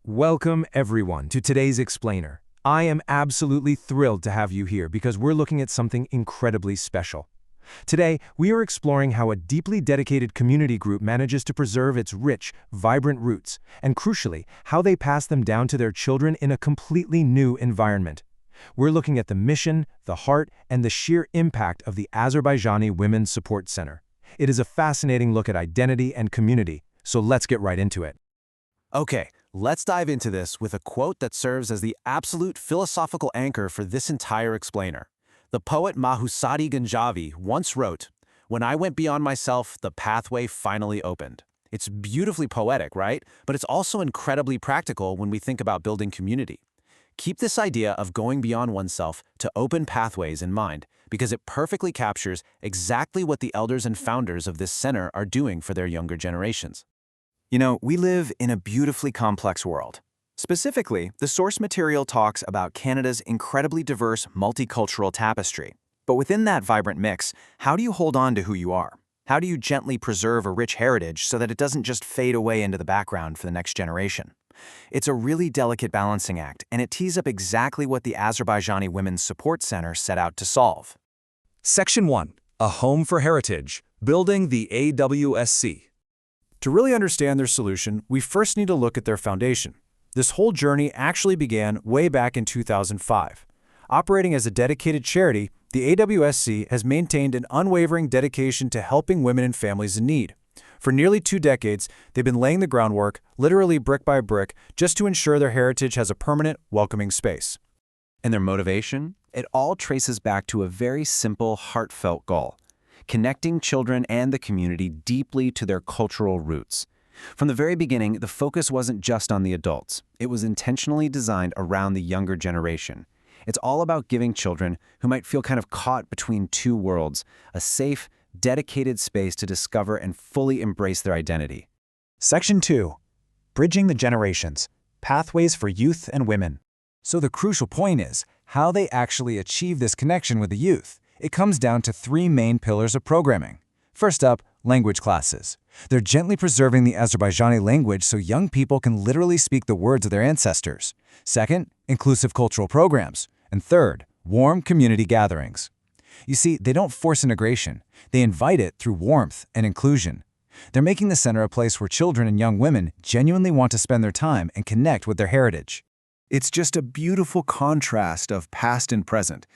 Welcome, everyone, to today's Explainer. I am absolutely thrilled to have you here because we're looking at something incredibly special. Today, we are exploring how a deeply dedicated community group manages to preserve its rich, vibrant roots, and crucially, how they pass them down to their children in a completely new environment. We're looking at the mission, the heart, and the sheer impact of the Azerbaijani Women's Support Center. It is a fascinating look at identity and community, so let's get right into it. Okay, let's dive into this with a quote that serves as the absolute philosophical anchor for this entire explainer. The poet Mahusadi Ganjavi once wrote, "When I went beyond myself, the pathway finally opened." It's beautifully poetic, right? But it's also incredibly practical when we think about building community. Keep this idea of going beyond oneself to open pathways in mind, because it perfectly captures exactly what the elders and founders of this center are doing for their younger generations. You know, we live in a beautifully complex world. Specifically, the source material talks about Canada's incredibly diverse multicultural tapestry. But within that vibrant mix, how do you hold on to who you are? How do you gently preserve a rich heritage so that it doesn't just fade away into the background for the next generation? It's a really delicate balancing act, and it tees up exactly what the Azerbaijani Women's Support Center set out to solve. Section 1. A Home for Heritage, Building the AWSC. To really understand their solution, we first need to look at their foundation. This whole journey actually began way back in 2005. Operating as a dedicated charity, the AWSC has maintained an unwavering dedication to helping women and families in need. For nearly 2 decades, they've been laying the groundwork, literally brick by brick, just to ensure their heritage has a permanent, welcoming space. And their motivation? It all traces back to a very simple, heartfelt goal: connecting children and the community deeply to their cultural roots. From the very beginning, the focus wasn't just on the adults. It was intentionally designed around the younger generation. It's all about giving children who might feel kind of caught between two worlds a safe, dedicated space to discover and fully embrace their identity. Section 2. Bridging the Generations, Pathways for Youth and Women. So the crucial point is how they actually achieve this connection with the youth. It comes down to 3 main pillars of programming. First up, language classes. They're gently preserving the Azerbaijani language so young people can literally speak the words of their ancestors. Second, inclusive cultural programs. And third, warm community gatherings. You see, they don't force integration. They invite it through warmth and inclusion. They're making the center a place where children and young women genuinely want to spend their time and connect with their heritage. It's just a beautiful contrast of past and present.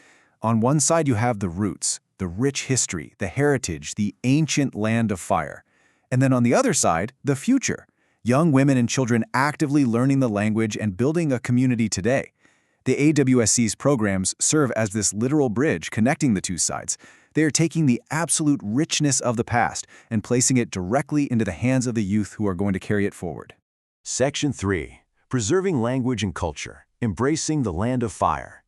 On one side, you have the roots, the rich history, the heritage, the ancient land of fire. And then on the other side, the future, young women and children actively learning the language and building a community today. The AWSC's programs serve as this literal bridge connecting the two sides. They are taking the absolute richness of the past and placing it directly into the hands of the youth who are going to carry it forward. Section 3. Preserving Language and Culture, Embracing the Land of Fire.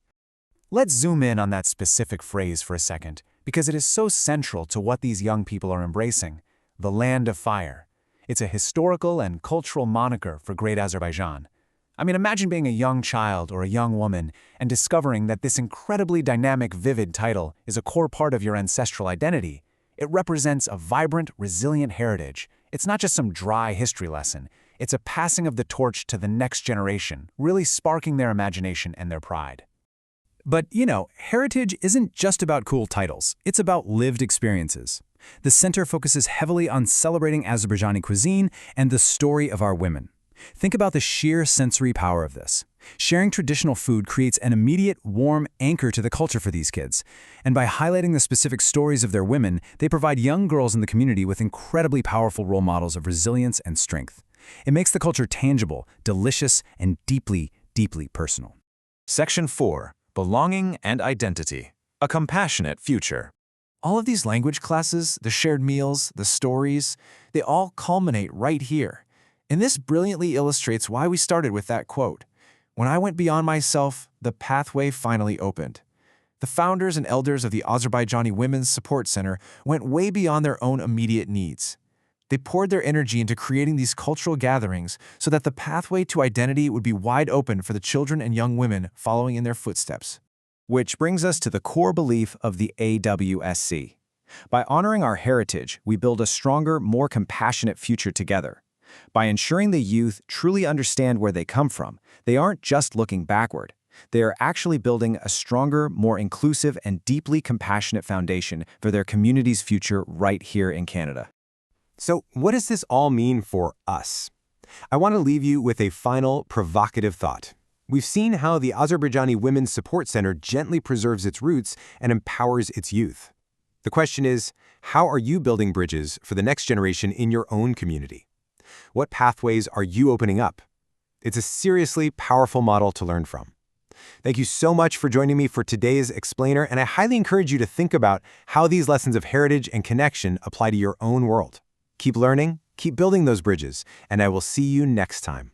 Let's zoom in on that specific phrase for a second, because it is so central to what these young people are embracing: the Land of Fire. It's a historical and cultural moniker for Great Azerbaijan. I mean, imagine being a young child or a young woman and discovering that this incredibly dynamic, vivid title is a core part of your ancestral identity. It represents a vibrant, resilient heritage. It's not just some dry history lesson. It's a passing of the torch to the next generation, really sparking their imagination and their pride. But, you know, heritage isn't just about cool titles. It's about lived experiences. The center focuses heavily on celebrating Azerbaijani cuisine and the story of our women. Think about the sheer sensory power of this. Sharing traditional food creates an immediate, warm anchor to the culture for these kids. And by highlighting the specific stories of their women, they provide young girls in the community with incredibly powerful role models of resilience and strength. It makes the culture tangible, delicious, and deeply, deeply personal. Section 4. Belonging and Identity, A Compassionate Future. All of these language classes, the shared meals, the stories, they all culminate right here. And this brilliantly illustrates why we started with that quote. When I went beyond myself, the pathway finally opened. The founders and elders of the Azerbaijani Women's Support Center went way beyond their own immediate needs. They poured their energy into creating these cultural gatherings so that the pathway to identity would be wide open for the children and young women following in their footsteps. Which brings us to the core belief of the AWSC. By honoring our heritage, we build a stronger, more compassionate future together. By ensuring the youth truly understand where they come from, they aren't just looking backward. They are actually building a stronger, more inclusive, and deeply compassionate foundation for their community's future right here in Canada. So, what does this all mean for us? I want to leave you with a final, provocative thought. We've seen how the Azerbaijani Women's Support Center gently preserves its roots and empowers its youth. The question is, how are you building bridges for the next generation in your own community? What pathways are you opening up? It's a seriously powerful model to learn from. Thank you so much for joining me for today's Explainer, and I highly encourage you to think about how these lessons of heritage and connection apply to your own world. Keep learning, keep building those bridges, and I will see you next time.